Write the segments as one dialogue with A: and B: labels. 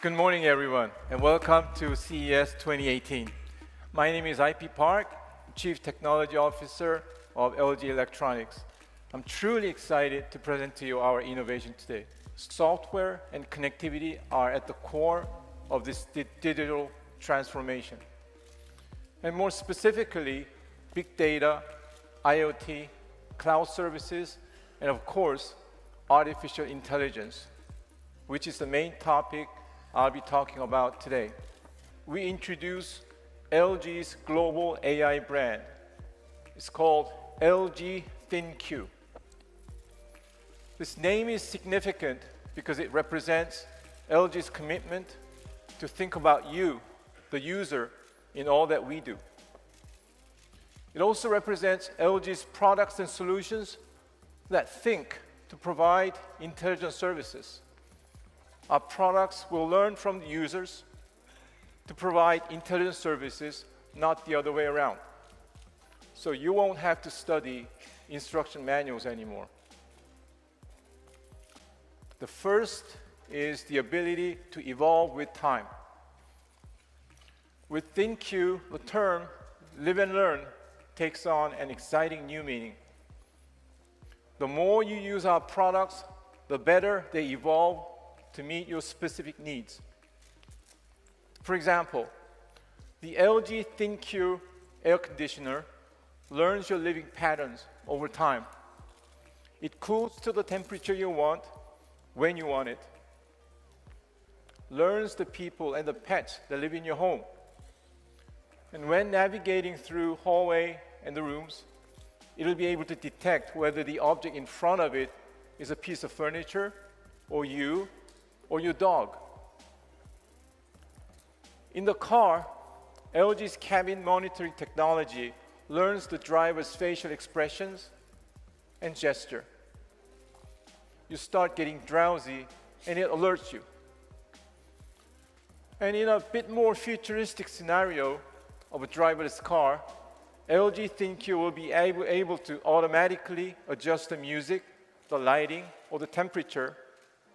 A: Good morning, everyone, and welcome to CES 2018. My name is IP Park, Chief Technology Officer of LG Electronics. I'm truly excited to present to you our innovation today. Software and connectivity are at the core of this digital transformation. And more specifically, big data, IoT, cloud services, and of course, artificial intelligence, which is the main topic I'll be talking about today. We introduce LG's global AI brand. It's called LG ThinQ. This name is significant because it represents LG's commitment to think about you, the user, in all that we do. It also represents LG's products and solutions that think to provide intelligent services. Our products will learn from the users to provide intelligent services, not the other way around. So you won't have to study instruction manuals anymore. The first is the ability to evolve with time. With ThinQ, the term live and learn takes on an exciting new meaning. The more you use our products, the better they evolve to meet your specific needs. For example, the LG ThinQ air conditioner learns your living patterns over time. It cools to the temperature you want, when you want it. Learns the people and the pets that live in your home. And when navigating through hallway and the rooms, it'll be able to detect whether the object in front of it is a piece of furniture, or you, or your dog. In the car, LG's cabin monitoring technology learns the driver's facial expressions and gesture. You start getting drowsy, and it alerts you. And in a bit more futuristic scenario of a driverless car, LG ThinQ will be able to automatically adjust the music, the lighting, or the temperature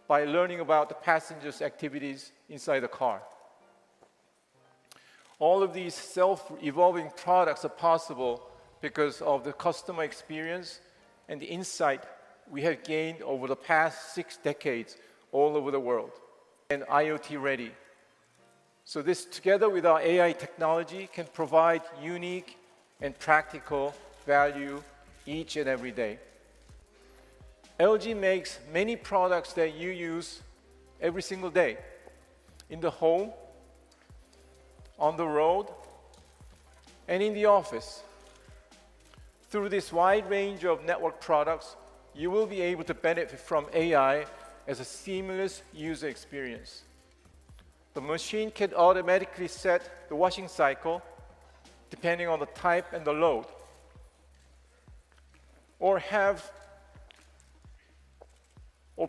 A: by learning about the passenger's activities inside the car. All of these self-evolving products are possible because of the customer experience and the insight we have gained over the past 6 decades all over the world, and IoT ready. So this, together with our AI technology, can provide unique and practical value each and every day. LG makes many products that you use every single day, in the home, on the road, and in the office. Through this wide range of network products, you will be able to benefit from AI as a seamless user experience. The machine can automatically set the washing cycle depending on the type and the load, or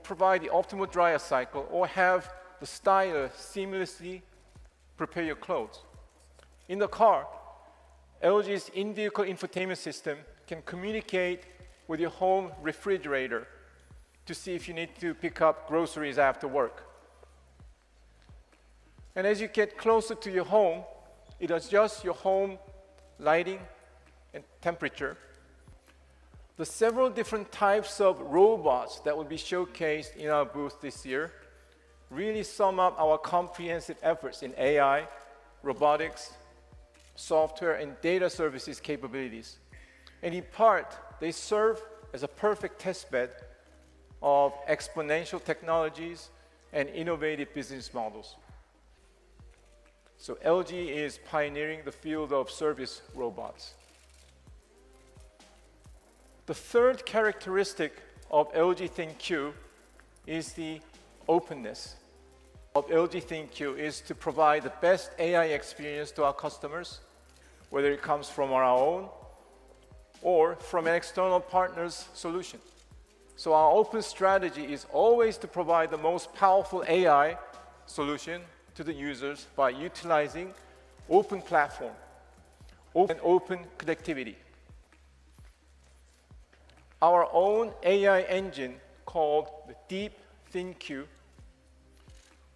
A: provide the optimal dryer cycle, or have the styler seamlessly prepare your clothes. In the car, LG's in-vehicle infotainment system can communicate with your home refrigerator to see if you need to pick up groceries after work. And as you get closer to your home, it adjusts your home lighting and temperature. The several different types of robots that will be showcased in our booth this year really sum up our comprehensive efforts in AI, robotics, software, and data services capabilities. And in part, they serve as a perfect testbed of exponential technologies and innovative business models. So LG is pioneering the field of service robots. The third characteristic of LG ThinQ is the openness of LG ThinQ is to provide the best AI experience to our customers, whether it comes from our own or from an external partner's solution. So our open strategy is always to provide the most powerful AI solution to the users by utilizing open platform, open connectivity. Our own AI engine called the Deep ThinQ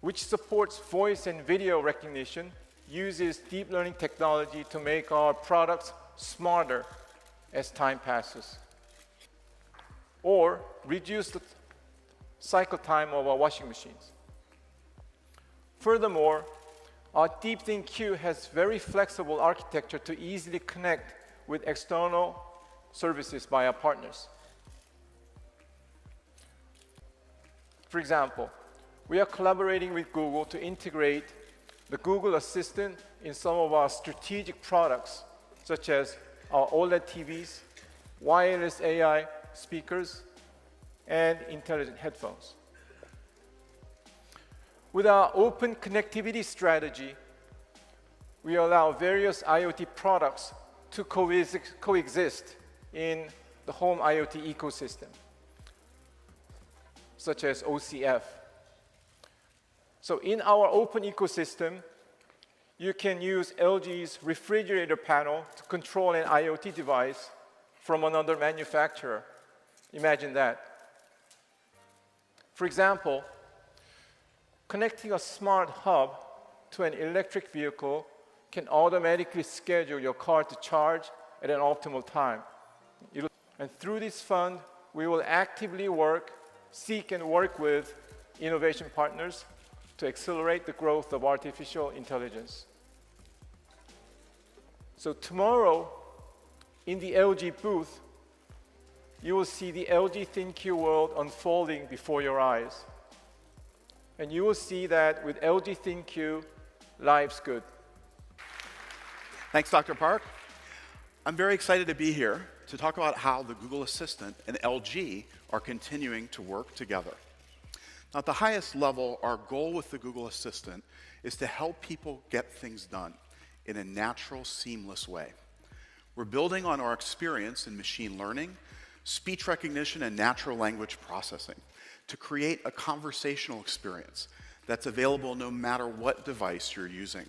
A: which supports voice and video recognition, uses deep learning technology to make our products smarter as time passes, or reduce the cycle time of our washing machines. Furthermore, our deep ThinQ has very flexible architecture to easily connect with external services by our partners. For example, we are collaborating with Google to integrate the Google Assistant in some of our strategic products, such as our OLED TVs, wireless AI speakers, and intelligent headphones. With our open connectivity strategy, we allow various IoT products to coexist in the home IoT ecosystem, such as OCF. So in our open ecosystem, you can use LG's refrigerator panel to control an IoT device from another manufacturer. Imagine that. For example, connecting a smart hub to an electric vehicle can automatically schedule your car to charge at an optimal time. And through this fund, we will actively seek and work with innovation partners to accelerate the growth of artificial intelligence. So tomorrow, in the LG booth, you will see the LG ThinQ world unfolding before your eyes. And you will see that with LG ThinQ, life's good.
B: Thanks, Dr. Park. I'm very excited to be here to talk about how the Google Assistant and LG are continuing to work together. Now, at the highest level, our goal with the Google Assistant is to help people get things done in a natural, seamless way. We're building on our experience in machine learning, speech recognition, and natural language processing to create a conversational experience that's available no matter what device you're using.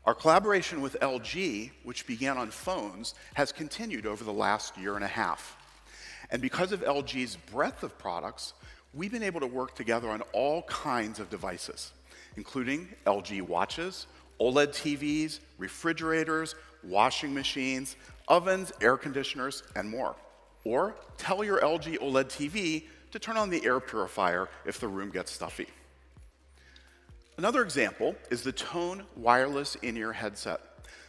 B: Our collaboration with LG, which began on phones, has continued over the last year and a half. And because of LG's breadth of products, we've been able to work together on all kinds of devices, including LG watches, OLED TVs, refrigerators, washing machines, ovens, air conditioners, and more. Or tell your LG OLED TV to turn on the air purifier if the room gets stuffy. Another example is the Tone wireless in-ear headset.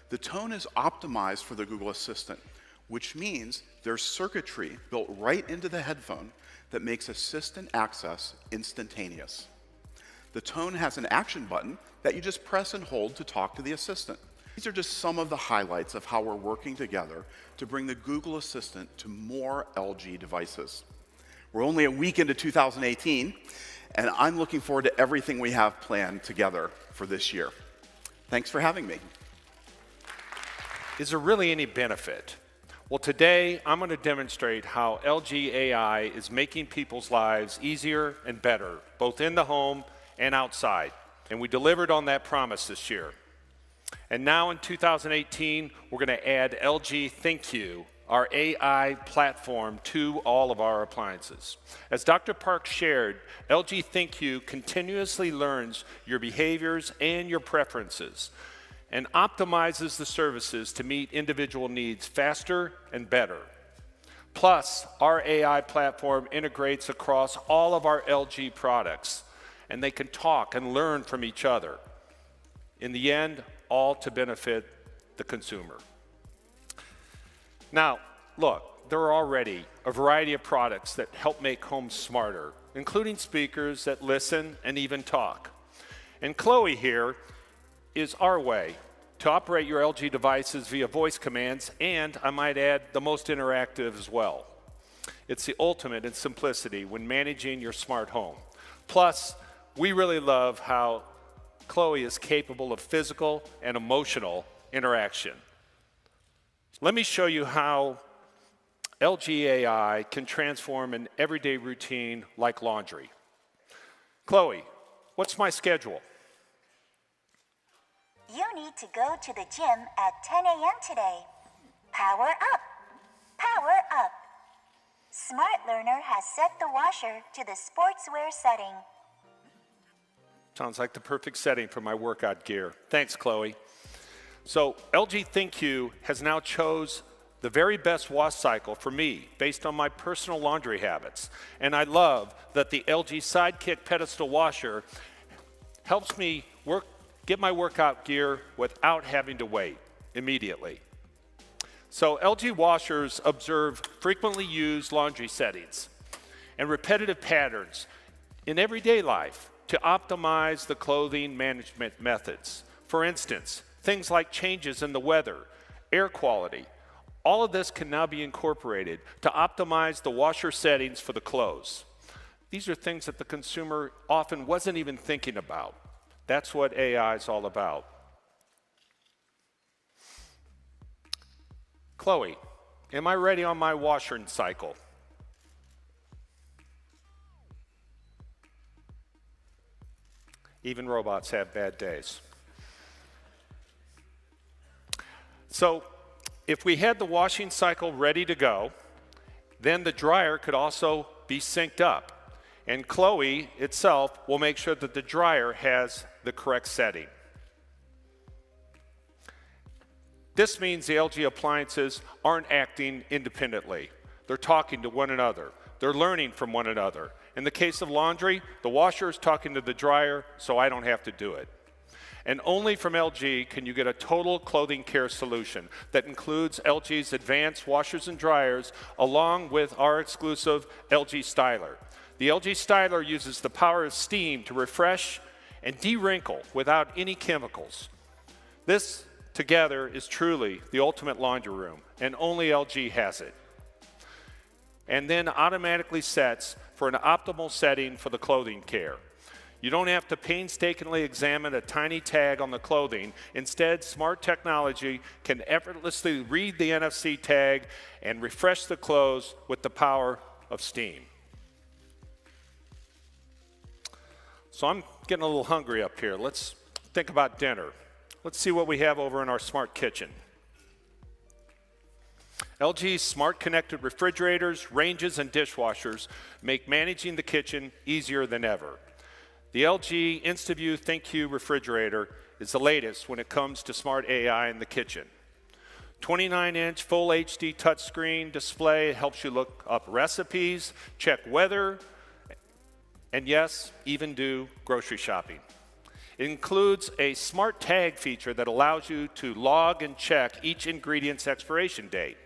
B: The Tone is optimized for the Google Assistant, which means there's circuitry built right into the headphone that makes assistant access instantaneous. The Tone has an action button that you just press and hold to talk to the assistant. These are just some of the highlights of how we're working together to bring the Google Assistant to more LG devices. We're only a week into 2018, and I'm looking forward to everything we have planned together for this year. Thanks for having me.
C: Is there really any benefit? Well, today I'm going to demonstrate how LG AI is making people's lives easier and better, both in the home and outside. And we delivered on that promise this year. And now in 2018, we're going to add LG ThinQ, our AI platform, to all of our appliances. As Dr. Park shared, LG ThinQ continuously learns your behaviors and your preferences and optimizes the services to meet individual needs faster and better. Plus, our AI platform integrates across all of our LG products, and they can talk and learn from each other. In the end, all to benefit the consumer. Now, look, there are already a variety of products that help make homes smarter, including speakers that listen and even talk. And Chloe here is our way to operate your LG devices via voice commands, and I might add, the most interactive as well. It's the ultimate in simplicity when managing your smart home. Plus, we really love how Chloe is capable of physical and emotional interaction. Let me show you how LG AI can transform an everyday routine like laundry. Chloe, what's my schedule?
D: You need to go to the gym at 10 a.m. today. Power up. Power up. Smart Learner has set the washer to the sportswear setting.
C: Sounds like the perfect setting for my workout gear. Thanks, Chloe. So LG ThinQ has now chose the very best wash cycle for me based on my personal laundry habits. And I love that the LG Sidekick pedestal washer helps me get my workout gear without having to wait immediately. So LG washers observe frequently used laundry settings and repetitive patterns in everyday life to optimize the clothing management methods. For instance, things like changes in the weather, air quality, all of this can now be incorporated to optimize the washer settings for the clothes. These are things that the consumer often wasn't even thinking about. That's what AI is all about. Chloe, am I ready on my washing cycle? Even robots have bad days. So, if we had the washing cycle ready to go, then the dryer could also be synced up. And Chloe itself will make sure that the dryer has the correct setting. This means the LG appliances aren't acting independently. They're talking to one another. They're learning from one another. In the case of laundry, the washer is talking to the dryer, so I don't have to do it. And only from LG can you get a total clothing care solution that includes LG's advanced washers and dryers along with our exclusive LG Styler. The LG Styler uses the power of steam to refresh and de-wrinkle without any chemicals. This together is truly the ultimate laundry room, and only LG has it. And then automatically sets for an optimal setting for the clothing care. You don't have to painstakingly examine a tiny tag on the clothing. Instead, smart technology can effortlessly read the NFC tag and refresh the clothes with the power of steam. So I'm getting a little hungry up here. Let's think about dinner. Let's see what we have over in our smart kitchen. LG's smart connected refrigerators, ranges, and dishwashers make managing the kitchen easier than ever. The LG InstaView ThinQ refrigerator is the latest when it comes to smart AI in the kitchen. 29-inch full HD touchscreen display helps you look up recipes, check weather, and yes, even do grocery shopping. It includes a smart tag feature that allows you to log and check each ingredient's expiration date.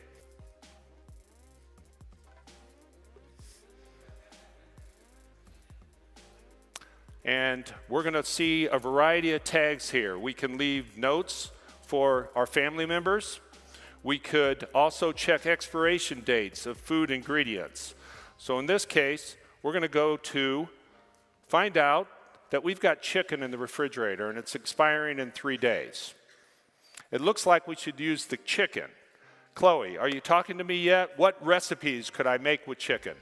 C: And we're going to see a variety of tags here. We can leave notes for our family members. We could also check expiration dates of food ingredients. So in this case, we're going to go to find out that we've got chicken in the refrigerator and it's expiring in 3 days. It looks like we should use the chicken. Chloe, are you talking to me yet? What recipes could I make with chicken?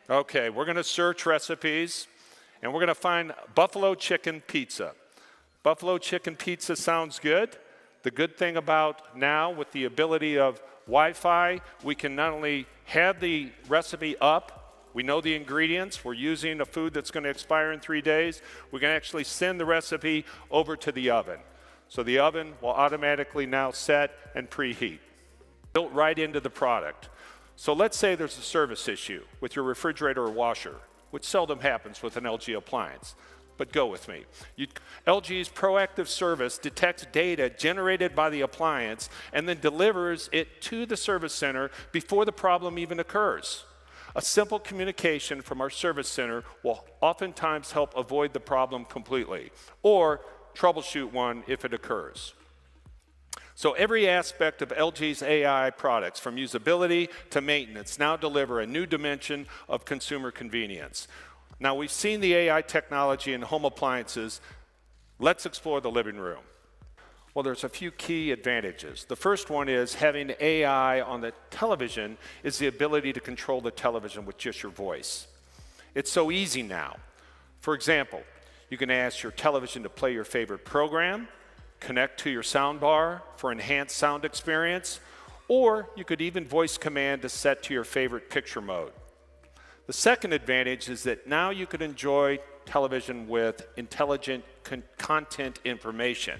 C: Okay, we're going to search recipes, and we're going to find buffalo chicken pizza. Buffalo chicken pizza sounds good. The good thing about now, with the ability of Wi-Fi, we can not only have the recipe up, we know the ingredients, we're using a food that's going to expire in 3 days, we can actually send the recipe over to the oven. So the oven will automatically now set and preheat, built right into the product. So let's say there's a service issue with your refrigerator or washer, which seldom happens with an LG appliance, but go with me. LG's proactive service detects data generated by the appliance and then delivers it to the service center before the problem even occurs. A simple communication from our service center will oftentimes help avoid the problem completely, or troubleshoot one if it occurs. So every aspect of LG's AI products, from usability to maintenance, now deliver a new dimension of consumer convenience. Now, we've seen the AI technology in home appliances. Let's explore the living room. Well, there's a few key advantages. The first one is having AI on the television is the ability to control the television with just your voice. It's so easy now. For example, you can ask your television to play your favorite program, connect to your soundbar for enhanced sound experience, or you could even voice command to set to your favorite picture mode. The second advantage is that now you can enjoy television with intelligent content information.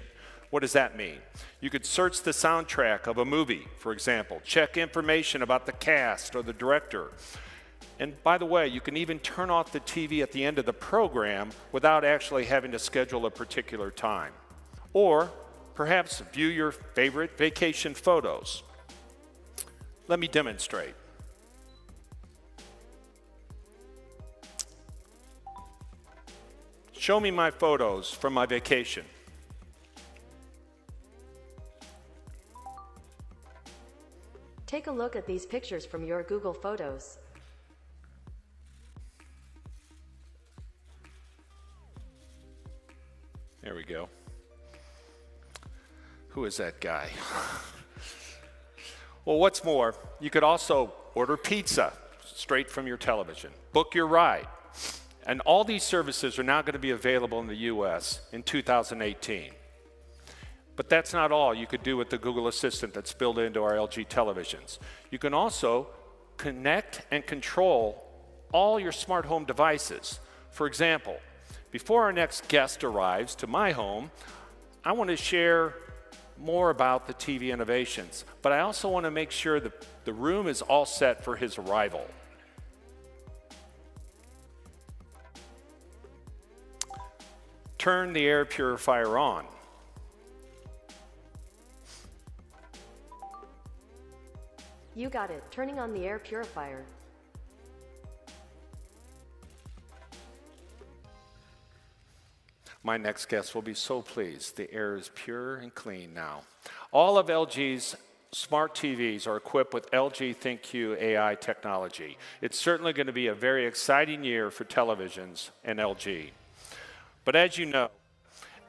C: What does that mean? You could search the soundtrack of a movie, for example, check information about the cast or the director. And by the way, you can even turn off the TV at the end of the program without actually having to schedule a particular time. Or perhaps view your favorite vacation photos. Let me demonstrate. Show me my photos from my vacation.
E: Take a look at these pictures from your Google Photos.
C: There we go. Who is that guy? Well, what's more, you could also order pizza straight from your television, book your ride. And all these services are now going to be available in the US in 2018. But that's not all you could do with the Google Assistant that's built into our LG televisions. You can also connect and control all your smart home devices. For example, before our next guest arrives to my home, I want to share more about the TV innovations, but I also want to make sure that the room is all set for his arrival. Turn the air purifier on.
E: You got it. Turning on the air purifier.
C: My next guest will be so pleased. The air is pure and clean now. All of LG's smart TVs are equipped with LG ThinQ AI technology. It's certainly going to be a very exciting year for televisions and LG. But as you know,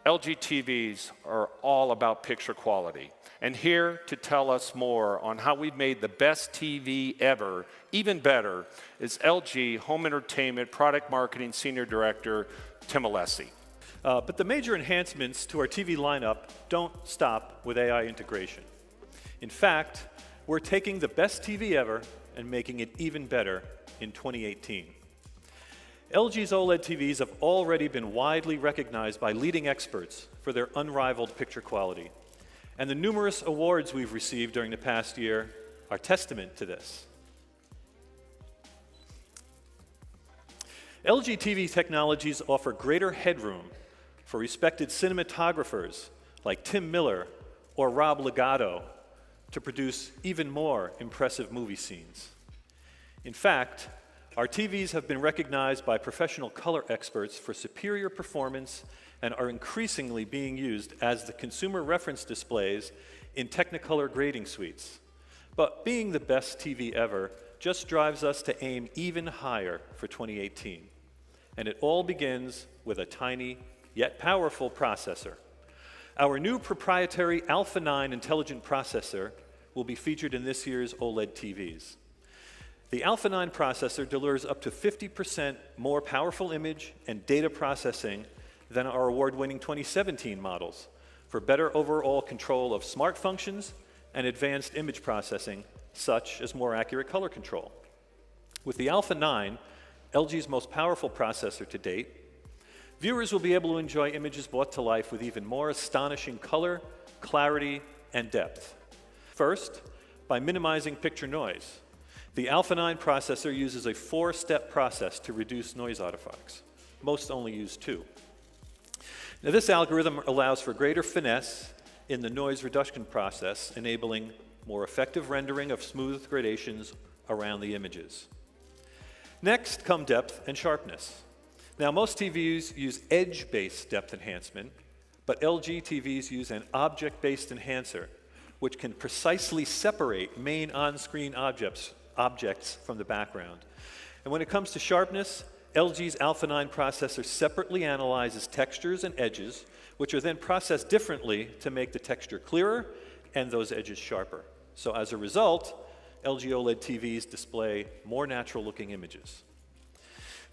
C: LG TVs are all about picture quality. And here to tell us more on how we've made the best TV ever even better is LG Home Entertainment Product Marketing Senior Director, Tim Alessi.
F: But the major enhancements to our TV lineup don't stop with AI integration. In fact, we're taking the best TV ever and making it even better in 2018. LG's OLED TVs have already been widely recognized by leading experts for their unrivaled picture quality. And the numerous awards we've received during the past year are testament to this. LG TV technologies offer greater headroom for respected cinematographers like Tim Miller or Rob Legato to produce even more impressive movie scenes. In fact, our TVs have been recognized by professional color experts for superior performance and are increasingly being used as the consumer reference displays in Technicolor grading suites. But being the best TV ever just drives us to aim even higher for 2018. And it all begins with a tiny yet powerful processor. Our new proprietary Alpha 9 intelligent processor will be featured in this year's OLED TVs. The Alpha 9 processor delivers up to 50% more powerful image and data processing than our award-winning 2017 models for better overall control of smart functions and advanced image processing, such as more accurate color control. With the Alpha 9, LG's most powerful processor to date, viewers will be able to enjoy images brought to life with even more astonishing color, clarity, and depth. First, by minimizing picture noise. The Alpha 9 processor uses a 4-step process to reduce noise artifacts. Most only use 2. Now, this algorithm allows for greater finesse in the noise reduction process, enabling more effective rendering of smooth gradations around the images. Next come depth and sharpness. Now, most TVs use edge-based depth enhancement, but LG TVs use an object-based enhancer, which can precisely separate main on-screen objects from the background. And when it comes to sharpness, LG's Alpha 9 processor separately analyzes textures and edges, which are then processed differently to make the texture clearer and those edges sharper. So as a result, LG OLED TVs display more natural-looking images.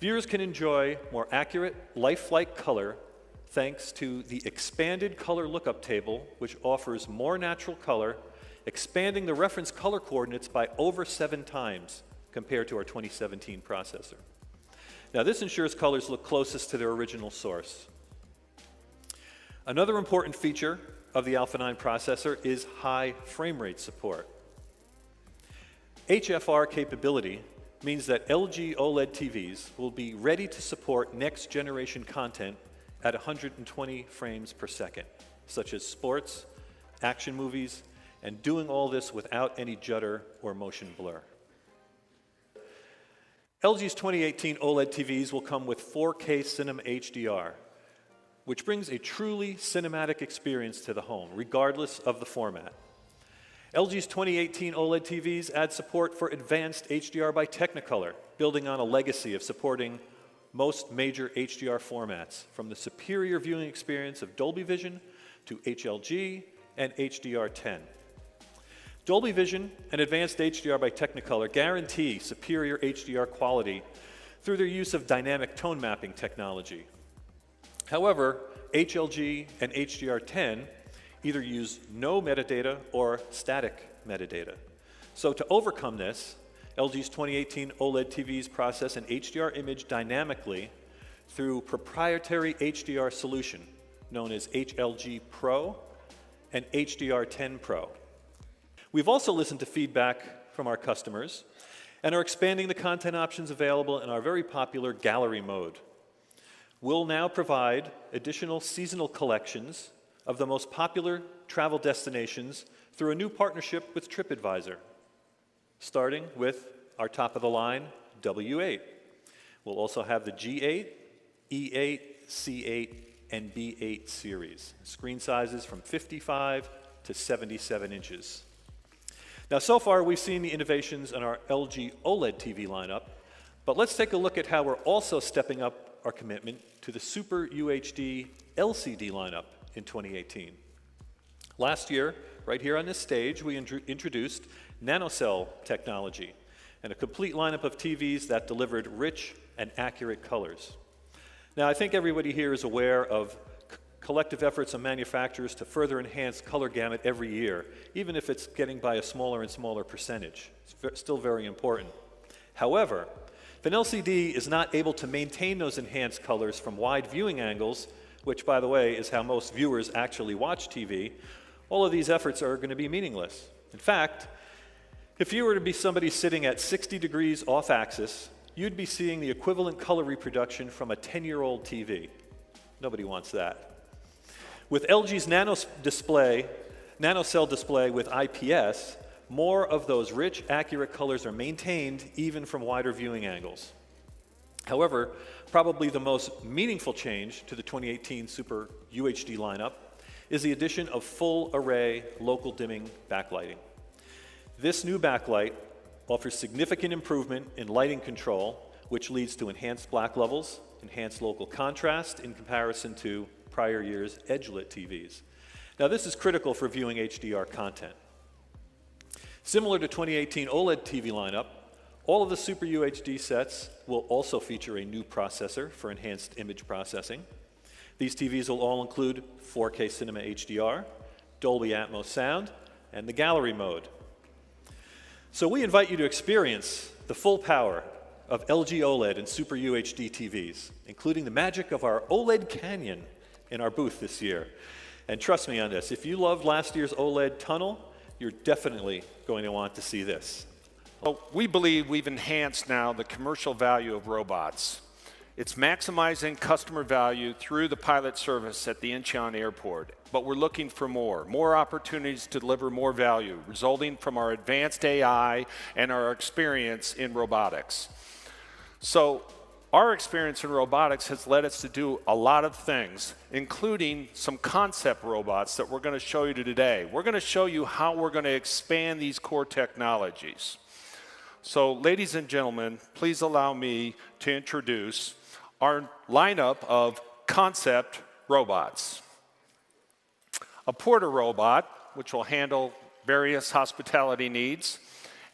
F: Viewers can enjoy more accurate, lifelike color thanks to the expanded color lookup table, which offers more natural color, expanding the reference color coordinates by over 7 times compared to our 2017 processor. Now, this ensures colors look closest to their original source. Another important feature of the Alpha 9 processor is high frame rate support. HFR capability means that LG OLED TVs will be ready to support next generation content at 120 frames per second, such as sports, action movies, and doing all this without any judder or motion blur. LG's 2018 OLED TVs will come with 4K Cinema HDR, which brings a truly cinematic experience to the home, regardless of the format. LG's 2018 OLED TVs add support for advanced HDR by Technicolor, building on a legacy of supporting most major HDR formats, from the superior viewing experience of Dolby Vision to HLG and HDR10. Dolby Vision and Advanced HDR by Technicolor guarantee superior HDR quality through their use of dynamic tone mapping technology. However, HLG and HDR10 either use no metadata or static metadata. So to overcome this, LG's 2018 OLED TVs process an HDR image dynamically through proprietary HDR solution known as HLG Pro and HDR10 Pro. We've also listened to feedback from our customers and are expanding the content options available in our very popular gallery mode. We'll now provide additional seasonal collections of the most popular travel destinations through a new partnership with TripAdvisor, starting with our top-of-the-line W8. We'll also have the G8, E8, C8, and B8 series, screen sizes from 55 to 77 inches. Now, so far, we've seen the innovations in our LG OLED TV lineup, but let's take a look at how we're also stepping up our commitment to the Super UHD LCD lineup in 2018. Last year, right here on this stage, we introduced nanocell technology and a complete lineup of TVs that delivered rich and accurate colors. Now, I think everybody here is aware of collective efforts of manufacturers to further enhance color gamut every year, even if it's getting by a smaller and smaller percentage. It's still very important. However, if an LCD is not able to maintain those enhanced colors from wide viewing angles, which, by the way, is how most viewers actually watch TV, all of these efforts are going to be meaningless. In fact, if you were to be somebody sitting at 60 degrees off axis, you'd be seeing the equivalent color reproduction from a 10-year-old TV. Nobody wants that. With LG's nanocell display with IPS, more of those rich, accurate colors are maintained even from wider viewing angles. However, probably the most meaningful change to the 2018 Super UHD lineup is the addition of full array local dimming backlighting. This new backlight offers significant improvement in lighting control, which leads to enhanced black levels, enhanced local contrast in comparison to prior year's edge-lit TVs. Now, this is critical for viewing HDR content. Similar to 2018 OLED TV lineup, all of the Super UHD sets will also feature a new processor for enhanced image processing. These TVs will all include 4K Cinema HDR, Dolby Atmos sound, and the gallery mode. So we invite you to experience the full power of LG OLED and Super UHD TVs, including the magic of our OLED Canyon in our booth this year. And trust me on this, if you loved last year's OLED Tunnel, you're definitely going to want to see this.
C: Well, we believe we've enhanced now the commercial value of robots. It's maximizing customer value through the pilot service at the Incheon Airport, but we're looking for more opportunities to deliver more value, resulting from our advanced AI and our experience in robotics. So our experience in robotics has led us to do a lot of things, including some concept robots that we're going to show you today. We're going to show you how we're going to expand these core technologies. So, ladies and gentlemen, please allow me to introduce our lineup of concept robots. A porter robot, which will handle various hospitality needs,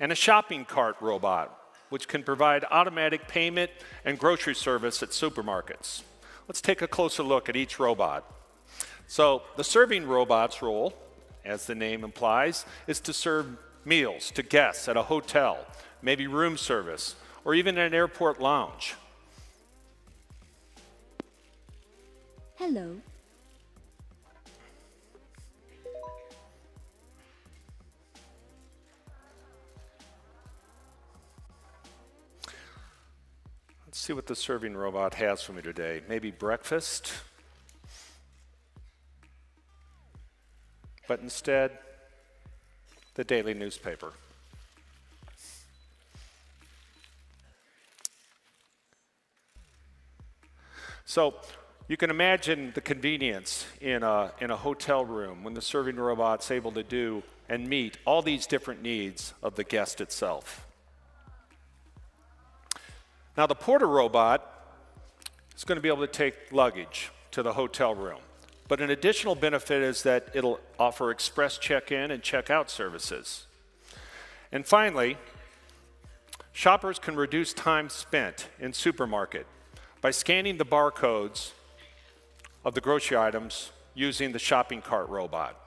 C: and a shopping cart robot, which can provide automatic payment and grocery service at supermarkets. Let's take a closer look at each robot. So the serving robot's role, as the name implies, is to serve meals to guests at a hotel, maybe room service, or even an airport lounge.
G: Hello.
C: Let's see what the serving robot has for me today. Maybe breakfast? But instead, the daily newspaper. So you can imagine the convenience in a hotel room when the serving robot's able to do and meet all these different needs of the guest itself. Now, the porter robot is going to be able to take luggage to the hotel room. But an additional benefit is that it'll offer express check-in and check-out services. And finally, shoppers can reduce time spent in supermarket by scanning the barcodes of the grocery items using the shopping cart robot.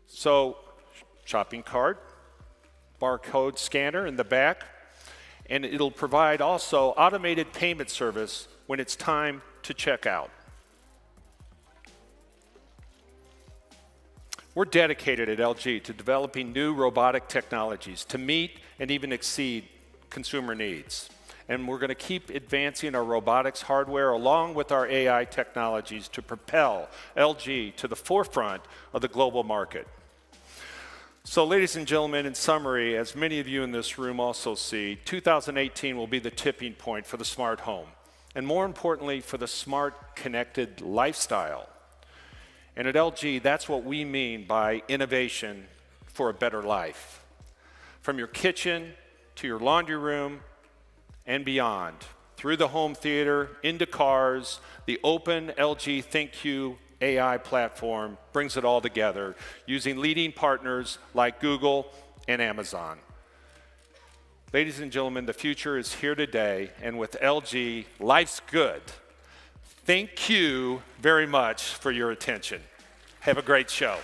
C: So, shopping cart, barcode scanner in the back, and it'll provide also automated payment service when it's time to check out. We're dedicated at LG to developing new robotic technologies to meet and even exceed consumer needs. And we're going to keep advancing our robotics hardware along with our AI technologies to propel LG to the forefront of the global market. So, ladies and gentlemen, in summary, as many of you in this room also see, 2018 will be the tipping point for the smart home, and more importantly, for the smart, connected lifestyle. And at LG, that's what we mean by innovation for a better life. From your kitchen to your laundry room and beyond, through the home theater, into cars, the open LG ThinQ AI platform brings it all together using leading partners like Google and Amazon. Ladies and gentlemen, the future is here today, and with LG, life's good. Thank you very much for your attention. Have a great show.